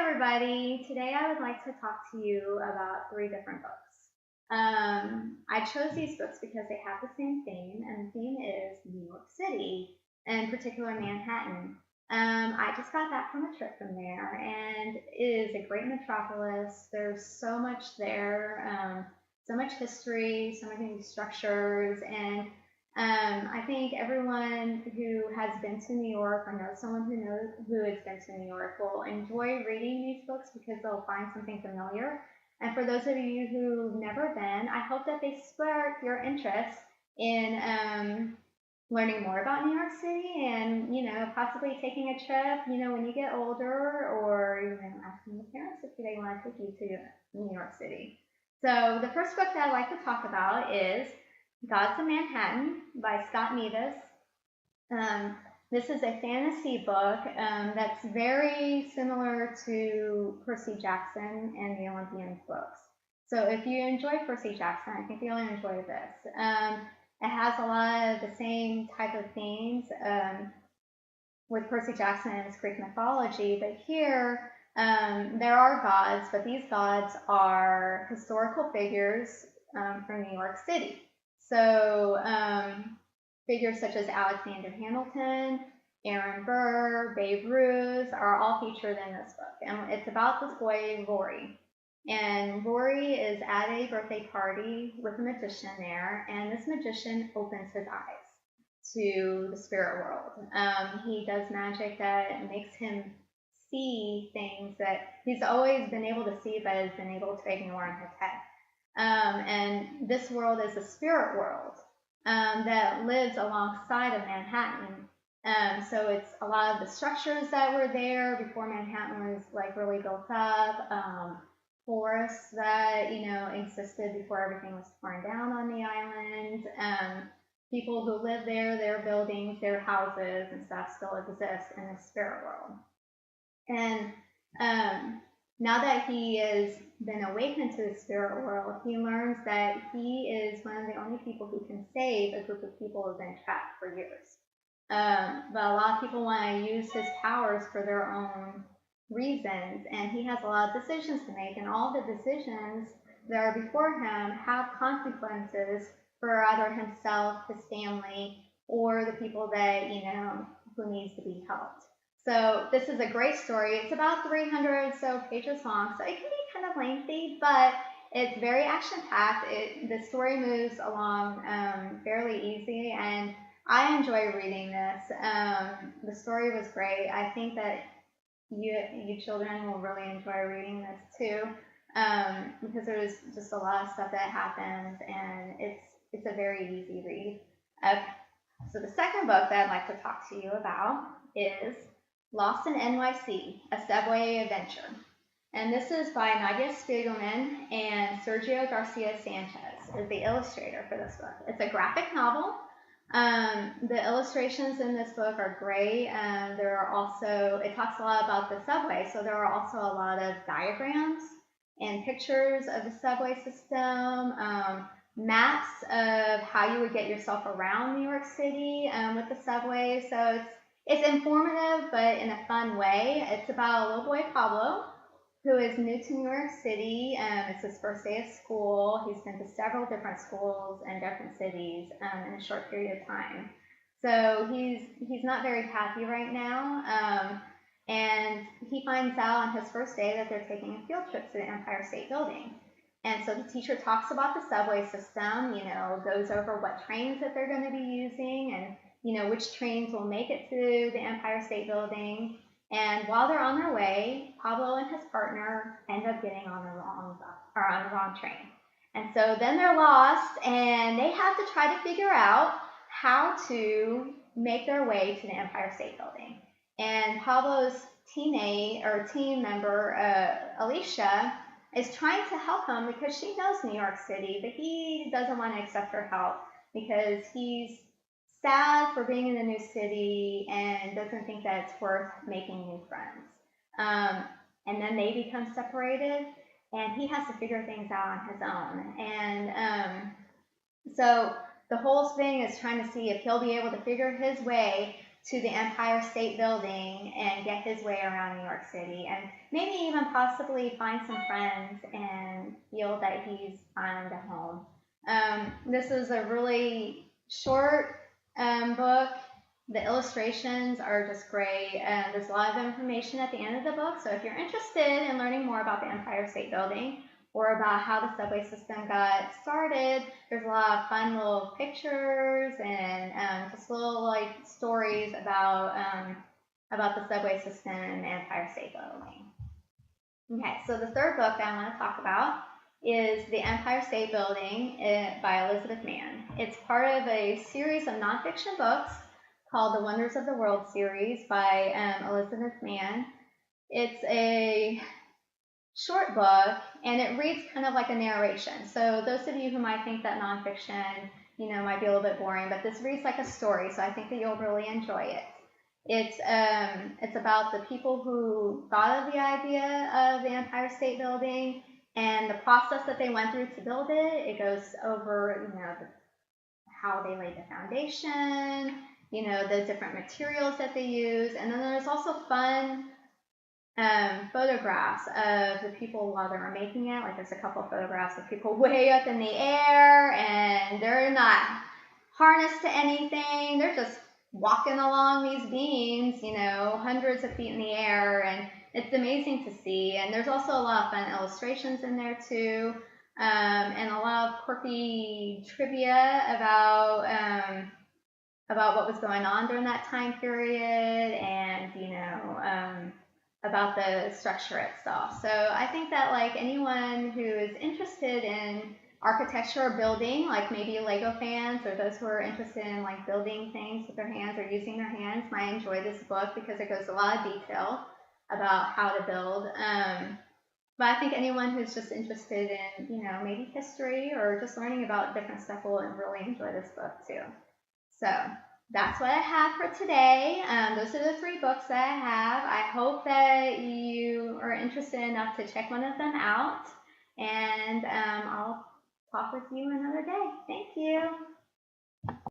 everybody. Today I would like to talk to you about three different books. I chose these books because they have the same theme, and the theme is New York City, and in particular Manhattan. I just got back from a trip from there, and it is a great metropolis. There's so much there, so much history, so many structures, and I think everyone who has been to New York or knows someone who has been to New York will enjoy reading these books because they'll find something familiar. And for those of you who've never been, I hope that they spark your interest in learning more about New York City and, possibly taking a trip, when you get older or, asking your parents if they want to take you to New York City. So the first book that I'd like to talk about is Gods of Manhattan by Scott Nevis. This is a fantasy book that's very similar to Percy Jackson and the Olympians books. So if you enjoy Percy Jackson, I think you'll enjoy this. It has a lot of the same type of themes with Percy Jackson and his Greek mythology, but here there are gods, but these gods are historical figures from New York City. So figures such as Alexander Hamilton, Aaron Burr, Babe Ruth are all featured in this book. And it's about this boy, Rory. And Rory is at a birthday party with a magician there, and this magician opens his eyes to the spirit world. He does magic that makes him see things that he's always been able to see but has been able to ignore in his head. And this world is a spirit world that lives alongside of Manhattan. So it's a lot of the structures that were there before Manhattan was like really built up, forests that existed before everything was torn down on the island. People who live there, their buildings, their houses and stuff still exist in the spirit world. And now that he has been awakened to the spirit world, he learns that he is one of the only people who can save a group of people who have been trapped for years. But a lot of people want to use his powers for their own reasons, and he has a lot of decisions to make, and all the decisions that are before him have consequences for either himself, his family, or the people that, who needs to be helped. So this is a great story. It's about 300 or so pages long, so it can be kind of lengthy, but it's very action-packed. The story moves along fairly easy, and I enjoy reading this. The story was great. I think that you children will really enjoy reading this too, because there's just a lot of stuff that happens, and it's a very easy read. Okay. So the second book that I'd like to talk to you about is Lost in NYC, A Subway Adventure. And this is by Nadia Spiegelman, and Sergio Garcia Sanchez is the illustrator for this book. It's a graphic novel. The illustrations in this book are great. There are also, it talks a lot about the subway, so there are also a lot of diagrams and pictures of the subway system, maps of how you would get yourself around New York City with the subway. So it's informative, but in a fun way. It's about a little boy, Pablo, who is new to New York City. It's his first day of school. He's been to several different schools in different cities in a short period of time. So he's not very happy right now. And he finds out on his first day that they're taking a field trip to the Empire State Building. And so the teacher talks about the subway system, goes over what trains that they're going to be using and, which trains will make it to the Empire State Building. And while they're on their way, Pablo and his partner end up getting on the wrong train. And so then they're lost, and they have to try to figure out how to make their way to the Empire State Building. And Pablo's team member, Alicia, is trying to help him because she knows New York City, but he doesn't want to accept her help because he's sad for being in a new city and doesn't think that it's worth making new friends. And then they become separated, and he has to figure things out on his own. And so the whole thing is trying to see if he'll be able to figure his way to the Empire State Building and get his way around New York City, and maybe even possibly find some friends and feel that he's found a home. This is a really short book. The illustrations are just great, and there's a lot of information at the end of the book. So if you're interested in learning more about the Empire State Building or about how the subway system got started, there's a lot of fun little pictures and just little like stories about the subway system and the Empire State Building. Okay, so the third book that I want to talk about is The Empire State Building by Elizabeth Mann. It's part of a series of nonfiction books called the Wonders of the World series by Elizabeth Mann. It's a short book, and it reads kind of like a narration. So those of you who might think that nonfiction, might be a little bit boring, but this reads like a story, so I think that you'll really enjoy it. It's about the people who thought of the idea of the Empire State Building and the process that they went through to build it. It goes over, how they laid the foundation, the different materials that they use, and then there's also fun photographs of the people while they were making it. Like there's a couple of photographs of people way up in the air, and they're not harnessed to anything. They're just walking along these beams, hundreds of feet in the air, and it's amazing to see. And there's also a lot of fun illustrations in there too, and a lot of quirky trivia about what was going on during that time period, and about the structure itself. So I think that like anyone who is interested in architecture or building, like maybe Lego fans or those who are interested in like building things with their hands or using their hands, might enjoy this book because it goes a lot of detail about how to build. But I think anyone who's just interested in, maybe history or just learning about different stuff will really enjoy this book too. So that's what I have for today. Those are the 3 books that I have. I hope that you are interested enough to check one of them out. And I'll talk with you another day. Thank you.